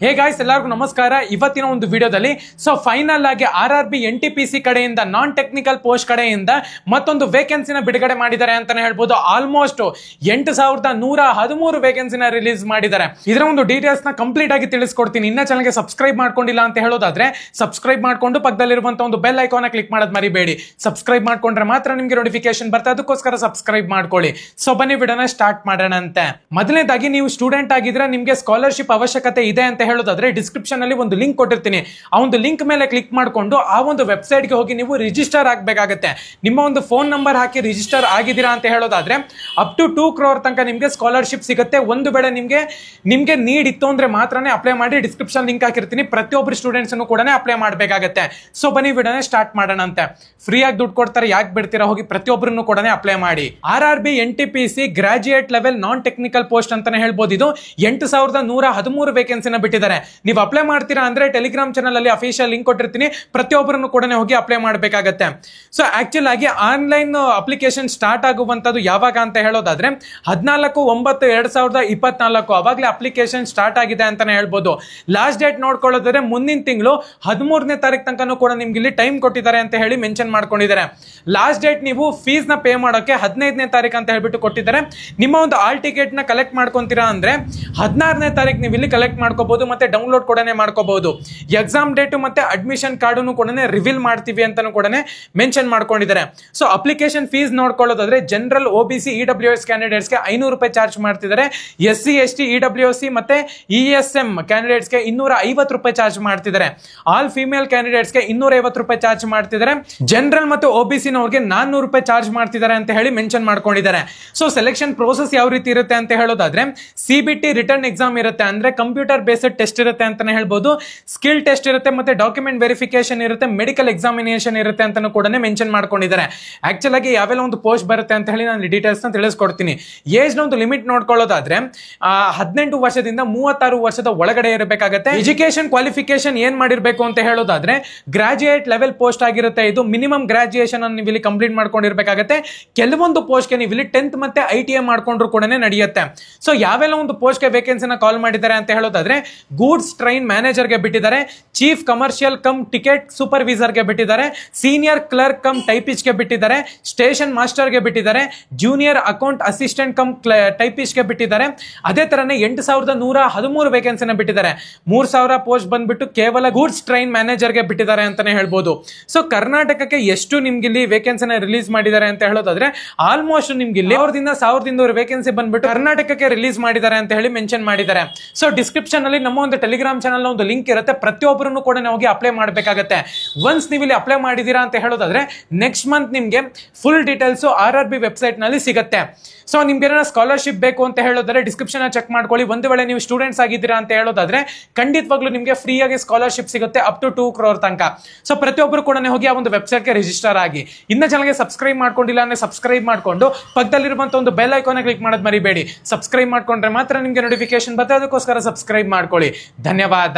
Hey guys, ಎಲ್ಲರಿಗೂ ನಮಸ್ಕಾರ. ಇವತ್ತಿನ ಒಂದು ವಿಡಿಯೋದಲ್ಲಿ ಫೈನಲ್ ಆಗಿ RRB NTPC ಕಡೆಯಿಂದ ನಾನ್ ಟೆಕ್ನಿಕಲ್ ಪೋಸ್ಟ್ ಕಡೆಯಿಂದ ಮತ್ತೊಂದು ವೇಕೆನ್ಸಿನ ಬಿಡುಗಡೆ ಮಾಡಿದ್ದಾರೆ ಅಂತಾನೆ ಹೇಳ್ಬೋದು. ಆಲ್ಮೋಸ್ಟ್ 8113 ವೇಕೆನ್ಸಿನ ರಿಲೀಸ್ ಮಾಡಿದ್ದಾರೆ. ಇದರ ಒಂದು ಡೀಟೇಲ್ಸ್ ನ ಕಂಪ್ಲೀಟ್ ಆಗಿ ತಿಳಿಸ್ಕೊಡ್ತೀನಿ. ಇನ್ನ ಚಾನಲ್ಗೆ ಸಬ್ಸ್ಕ್ರೈಬ್ ಮಾಡ್ಕೊಂಡಿಲ್ಲ ಅಂತ ಹೇಳೋದಾದ್ರೆ ಸಬ್ಸ್ಕ್ರೈಬ್ ಮಾಡ್ಕೊಂಡು ಪಕ್ಕದಲ್ಲಿರುವಂತಹ ಒಂದು ಬೆಲ್ ಐಕಾನ್ ಕ್ಲಿಕ್ ಮಾಡೋದು ಮರಿಬೇಡಿ. ಸಬ್ಸ್ಕ್ರೈಬ್ ಮಾಡ್ಕೊಂಡ್ರೆ ಮಾತ್ರ ನಿಮ್ಗೆ ನೋಟಿಫಿಕೇಶನ್ ಬರುತ್ತೆ, ಅದಕ್ಕೋಸ್ಕರ ಸಬ್ಸ್ಕ್ರೈಬ್ ಮಾಡ್ಕೊಳ್ಳಿ. ಬನ್ನಿ ವಿಡಿಯೋನ ಸ್ಟಾರ್ಟ್ ಮಾಡೋಣ ಅಂತೆ. ಮೊದಲನೇದಾಗಿ ನೀವು ಸ್ಟೂಡೆಂಟ್ ಆಗಿದ್ರೆ ನಿಮ್ಗೆ ಸ್ಕಾಲರ್ಶಿಪ್ ಅವಶ್ಯಕತೆ ಇದೆ ಅಂತ ಹೇಳೋದಾದ್ರೆ ಡಿಸ್ಕ್ರಿಪ್ಷನ್ ಅಲ್ಲಿ ಒಂದು ಲಿಂಕ್ ಕೊಟ್ಟಿರ್ತೀನಿ. ಆ ಒಂದು ಲಿಂಕ್ ಮೇಲೆ ಕ್ಲಿಕ್ ಮಾಡಿಕೊಂಡು ಆ ಒಂದು ವೆಬ್ಸೈಟ್ ಗೆ ಹೋಗಿ ನೀವು ರಿಜಿಸ್ಟರ್ ಆಗಬೇಕಾಗುತ್ತೆ. ನಿಮ್ಮ ಒಂದು ಫೋನ್ ನಂಬರ್ ಹಾಕಿ ರಿಜಿಸ್ಟರ್ ಆಗಿದ್ದೀರಾ ಅಂತ ಹೇಳೋದಾದ್ರೆ ಅಪ್ ಟು 2 crore ತನಕ ನಿಮ್ಗೆ ಸ್ಕಾಲರ್ಶಿಪ್ ಸಿಗುತ್ತೆ. ಒಂದು ವೇಳೆ ನಿಮ್ಗೆ ನೀಡ್ ಇತ್ತು ಅಂದ್ರೆ ಮಾತ್ರನೇ ಅಪ್ಲೈ ಮಾಡಿ. ಡಿಸ್ಕ್ರಿಪ್ಷನ್ ಲಿಂಕ್ ಹಾಕಿರ್ತೀನಿ, ಪ್ರತಿಯೊಬ್ಬರು ಸ್ಟೂಡೆಂಟ್ಸ್ ಕೂಡ ಅಪ್ಲೈ ಮಾಡಬೇಕಾಗುತ್ತೆ. ಬನ್ನಿ ವಿಡಿಯೋನ ಸ್ಟಾರ್ಟ್ ಮಾಡೋಣ ಅಂತೆ. ಫ್ರೀ ಆಗಿ ದುಡ್ಡು ಕೊಡ್ತಾರೆ, ಯಾಕೆ ಬಿಡ್ತೀರಾ? ಹೋಗಿ ಪ್ರತಿಯೊಬ್ಬರನ್ನು ಕೂಡ ಅಪ್ಲೈ ಮಾಡಿ. RRB NTPC graduate level non technical post ಅಂತಾನೆ ಹೇಳ್ಬೋದು. ಇದು 8113 ವೇಕೆನ್ಸಿನ ಬಿಟ್ಟಿದ್ದಾರೆ. ನೀವು ಅಪ್ಲೈ ಮಾಡ್ತೀರಾ ಅಂದ್ರೆ ಟೆಲಿಗ್ರಾಮ್ ಚಾನಲ್ ಅಲ್ಲಿ ಅಫಿಷಿಯಲ್ ಲಿಂಕ್ ಕೊಟ್ಟಿರ್ತೀನಿ, ಪ್ರತಿಯೊಬ್ಬರನ್ನು ಕೂಡ ಹೋಗಿ ಅಪ್ಲೈ ಮಾಡಬೇಕಾಗತ್ತೆ. ಆಕ್ಚುಲ್ ಆಗಿ ಆನ್ಲೈನ್ ಅಪ್ಲಿಕೇಶನ್ ಸ್ಟಾರ್ಟ್ ಆಗುವಂತದ್ದು ಯಾವಾಗ ಅಂತ ಹೇಳೋದಾದ್ರೆ 14/9/2024 ಅವಾಗಲೇ ಅಪ್ಲಿಕೇಶನ್ ಸ್ಟಾರ್ಟ್ ಆಗಿದೆ ಅಂತಾನೆ ಹೇಳ್ಬೋದು. ಲಾಸ್ಟ್ ಡೇಟ್ ನೋಡ್ಕೊಳ್ಳೋದಾದ್ರೆ ಮುಂದಿನ ತಿಂಗಳು 13ನೇ ತಾರೀಕು ತನಕ ಕೂಡ ನಿಮ್ಗೆ ಇಲ್ಲಿ ಟೈಮ್ ಕೊಟ್ಟಿದ್ದಾರೆ ಅಂತ ಹೇಳಿ ಮೆನ್ಷನ್ ಮಾಡ್ಕೊಂಡಿದ್ದಾರೆ. ಲಾಸ್ಟ್ ಡೇಟ್ ನೀವು ಫೀಸ್ ನ ಪೇ ಮಾಡೋಕೆ 15ನೇ ತಾರೀಕು ಅಂತ ಹೇಳ್ಬಿಟ್ಟು ಕೊಟ್ಟಿದ್ದಾರೆ. ನಿಮ್ಮ ಒಂದು ಆಲ್ ಟಿಕೆಟ್ ನ ಕಲೆಕ್ಟ್ ಮಾಡ್ಕೊಂತೀರಾ ಅಂದ್ರೆ 16ನೇ ತಾರೀಕು ನೀವು ಇಲ್ಲಿ ಕಲೆಕ್ಟ್ ಮಾಡ್ಕೋಬಹುದು, ಮತ್ತೆ ಡೌನ್ಲೋಡ್ ಕೂಡ ಮಾಡ್ಕೋಬಹುದು. ಎಕ್ಸಾಮ್ ಡೇಟ್ ಮತ್ತೆ ಅಡ್ಮಿಷನ್ ಕಾರ್ಡ್ ಕೂಡ ರಿವೀಲ್ ಮಾಡ್ತೀವಿ ಅಂತಾನು ಕೂಡ ಮೆನ್ಷನ್ ಮಾಡ್ಕೊಂಡಿದ್ದಾರೆ. ಅಪ್ಲಿಕೇಶನ್ ಫೀಸ್ ನೋಡ್ಕೊಳ್ಳೋದಾದ್ರೆ ಜನರಲ್ OBC EWS ಕ್ಯಾಂಡಿಡೇಟ್ಸ್ ಗೆ 500 ರೂಪಾಯಿ ಚಾರ್ಜ್ ಮಾಡ್ತಿದ್ದಾರೆ. SC ST EWC ಮತ್ತೆ ESM ಕ್ಯಾಂಡಿಡೇಟ್ಸ್ ಗೆ 250 ರೂಪಾಯಿ ಚಾರ್ಜ್ ಮಾಡ್ತಿದ್ದಾರೆ. ಆಲ್ ಫಿಮೇಲ್ ಕ್ಯಾಂಡಿಡೇಟ್ಸ್ ಗೆ 250 ರೂಪಾಯಿ ಚಾರ್ಜ್ ಮಾಡ್ತಿದ್ದಾರೆ. ಜನರಲ್ ಮತ್ತು OBC ನವರಿಗೆ 400 ರೂಪಾಯಿ ಚಾರ್ಜ್ ಮಾಡ್ತಿದ್ದಾರೆ ಅಂತ ಹೇಳಿ ಮೆನ್ಷನ್ ಮಾಡ್ಕೊಂಡಿದ್ದಾರೆ. ಸೆಲೆಕ್ಷನ್ ಪ್ರೋಸೆಸ್ ಯಾವ ರೀತಿ ಇರುತ್ತೆ ಅಂತ ಹೇಳೋದಾದ್ರೆ CBT ರಿಟರ್ನ್ ಎಕ್ಸಾಮ್ ಇರುತ್ತೆ, ಅಂದ್ರೆ ಕಂಪ್ಯೂಟರ್ ಬೇಸ್ಡ್ ಟೆಸ್ಟ್ ಇರುತ್ತೆ ಅಂತಾನೆ ಹೇಳ್ಬೋದು. ಸ್ಕಿಲ್ ಟೆಸ್ಟ್ ಇರುತ್ತೆ, ಮತ್ತೆ ಡಾಕ್ಯುಮೆಂಟ್ ವೆರಿಫಿಕೇಶನ್ ಇರುತ್ತೆ, ಮೆಡಿಕಲ್ ಎಕ್ಸಾಮಿನೇಷನ್ ಇರುತ್ತೆ ಅಂತಾನು ಕೂಡ ಮೆನ್ಷನ್ ಮಾಡ್ಕೊಂಡಿದ್ದಾರೆ. ಆಕ್ಚುಲ್ ಆಗಿ ಯಾವೆಲ್ಲ ಒಂದು ಪೋಸ್ಟ್ ಬರುತ್ತೆ ಅಂತ ಹೇಳಿ ನಾನು ಡೀಟೇಲ್ಸ್ ನ ತಿಳಿಸ್ಕೊಡ್ತೀನಿ. ಏಜ್ ನ ಒಂದು ಲಿಮಿಟ್ ನೋಡ್ಕೊಳ್ಳೋದಾದ್ರೆ 18 ವರ್ಷದಿಂದ 36 ವರ್ಷದ ಒಳಗಡೆ ಇರಬೇಕಾಗುತ್ತೆ. ಎಜುಕೇಶನ್ ಕ್ವಾಲಿಫಿಕೇಶನ್ ಏನ್ ಮಾಡಿರ್ಬೇಕು ಅಂತ ಹೇಳೋದಾದ್ರೆ ಗ್ರಾಜುಯೇಟ್ ಲೆವೆಲ್ ಪೋಸ್ಟ್ ಆಗಿರುತ್ತೆ. ಇದು ಮಿನಿಮಮ್ ಗ್ರಾಜುಯೇಷನ್ ಅನ್ನು ನೀವು ಇಲ್ಲಿ ಕಂಪ್ಲೀಟ್ ಮಾಡ್ಕೊಂಡಿರ್ಬೇಕಾಗುತ್ತೆ. ಕೆಲವೊಂದು ಪೋಸ್ಟ್ ಗೆ ನೀವು ಇಲ್ಲಿ 10th ಮತ್ತೆ ITI ಮಾಡ್ಕೊಂಡ್ರು ಕೂಡ ನಡೆಯುತ್ತೆ. ಯಾವೆಲ್ಲ ಒಂದು ಪೋಸ್ಟ್ ಗೆ ವೇಕೆನ್ಸಿನ ಕಾಲ್ ಮಾಡಿದ್ದಾರೆ ಅಂತ ಹೇಳೋದಾದ್ರೆ ಗೂಡ್ಸ್ ಟ್ರೈನ್ ಮ್ಯಾನೇಜರ್ ಗೆ ಬಿಟ್ಟಿದ್ದಾರೆ, chief commercial come ticket supervisor ಗೆ ಬಿಟ್ಟಿದ್ದಾರೆ, ಸೀನಿಯರ್ ಕ್ಲರ್ಕ್ ಕಮ್ ಟೈಪಿಸ್ಟ್ ಗೆ ಬಿಟ್ಟಿದ್ದಾರೆ, ಸ್ಟೇಷನ್ ಮಾಸ್ಟರ್ ಗೆ ಬಿಟ್ಟಿದ್ದಾರೆ, junior account assistant come typist ಗೆ ಬಿಟ್ಟಿದ್ದಾರೆ. ಅದೇ ತರನೇ 8113 ವೇಕೆನ್ಸಿನ ಬಿಟ್ಟಿದ್ದಾರೆ. 3000 ಪೋಸ್ಟ್ ಬಂದ್ಬಿಟ್ಟು ಕೇವಲ ಗೂಡ್ಸ್ ಟ್ರೈನ್ ಮ್ಯಾನೇಜರ್ ಗೆ ಬಿಟ್ಟಿದ್ದಾರೆ ಅಂತಾನೆ ಹೇಳ್ಬೋದು. ಕರ್ನಾಟಕಕ್ಕೆ ಎಷ್ಟು ನಿಮ್ಗೆ ಇಲ್ಲಿ ವೇಕೆನ್ಸಿನ ರಿಲೀಸ್ ಮಾಡಿದ್ದಾರೆ ಅಂತ ಹೇಳೋದಾದ್ರೆ ಆಲ್ಮೋಸ್ಟ್ ನಿಮ್ಗೆ ಇಲ್ಲಿ 1200 ವೇಕೆನ್ಸಿ ಬಂದ್ಬಿಟ್ಟು ಕರ್ನಾಟಕಕ್ಕೆ ರಿಲೀಸ್ ಮಾಡಿದ್ದಾರೆ ಅಂತ ಹೇಳಿ ಮೆನ್ಷನ್ ಮಾಡಿದ್ದಾರೆ. ಡಿಸ್ಕ್ರಿಪ್ಷನ್ ಅಲ್ಲಿ ನಮ್ಮ ಒಂದು ಟೆಲಿಗ್ರಾಮ್ ಚಾನಲ್ ಒಂದು ಲಿಂಕ್ ಇರುತ್ತೆ, ಪ್ರತಿಯೊಬ್ಬರನ್ನು ಕೂಡ ಹೋಗಿ ಅಪ್ಲೈ ಮಾಡಬೇಕಾಗುತ್ತೆ. ಒನ್ಸ್ ನೀವು ಇಲ್ಲಿ ಅಪ್ಲೈ ಮಾಡಿದೀರಾ ಅಂತ ಹೇಳೋದಾದ್ರೆ ನೆಕ್ಸ್ಟ್ ಮಂತ್ ನಿಮ್ಗೆ ಫುಲ್ ಡೀಟೇಲ್ಸ್ RRB ವೆಬ್ಸೈಟ್ ನಲ್ಲಿ ಸಿಗುತ್ತೆ. ನಿಮ್ಗೆ ಏನಾದ್ರು ಸ್ಕಾಲರ್ಶಿಪ್ ಬೇಕು ಅಂತ ಹೇಳೋದಾದ್ರೆ ಡಿಸ್ಕ್ರಿಪ್ಷನ್ ಚೆಕ್ ಮಾಡ್ಕೊಳ್ಳಿ. ಒಂದು ವೇಳೆ ನೀವು ಸ್ಟೂಡೆಂಟ್ಸ್ ಆಗಿದ್ದೀರಾ ಅಂತ ಹೇಳೋದಾದ್ರೆ ಖಂಡಿತವಾಗ್ಲೂ ನಿಮ್ಗೆ ಫ್ರೀ ಆಗಿ ಸ್ಕಾಲರ್ಶಿಪ್ ಸಿಗುತ್ತೆ ಅಪ್ ಟು 2 crore ತನಕ. ಪ್ರತಿಯೊಬ್ಬರು ಕೂಡ ಹೋಗಿ ಆ ಒಂದು ವೆಬ್ಸೈಟ್ ಗೆ ರಿಜಿಸ್ಟರ್ ಆಗಿ. ಇನ್ನ ಚಾನಲ್ಗೆ ಸಬ್ಸ್ಕ್ರೈಬ್ ಮಾಡ್ಕೊಂಡಿಲ್ಲ ಅಂದ್ರೆ ಸಬ್ಸ್ಕ್ರೈಬ್ ಮಾಡ್ಕೊಂಡು ಪಕ್ಕದಲ್ಲಿರುವಂತಹ ಒಂದು ಬೆಲ್ ಐಕಾನ್ ಕ್ಲಿಕ್ ಮಾಡೋದು ಮರಿಬೇಡಿ. ಸಬ್ಸ್ಕ್ರೈಬ್ ಮಾಡ್ಕೊಂಡ್ರೆ ಮಾತ್ರ ನಿಮ್ಗೆ ನೋಟಿಫಿಕೇಶನ್ ಬರುತ್ತೆ, ಅದಕ್ಕೋಸ್ಕರ ಸಬ್ಸ್ಕ್ರೈಬ್ ಮಾಡ್ಕೊಳ್ಳಿ. ಧನ್ಯವಾದ.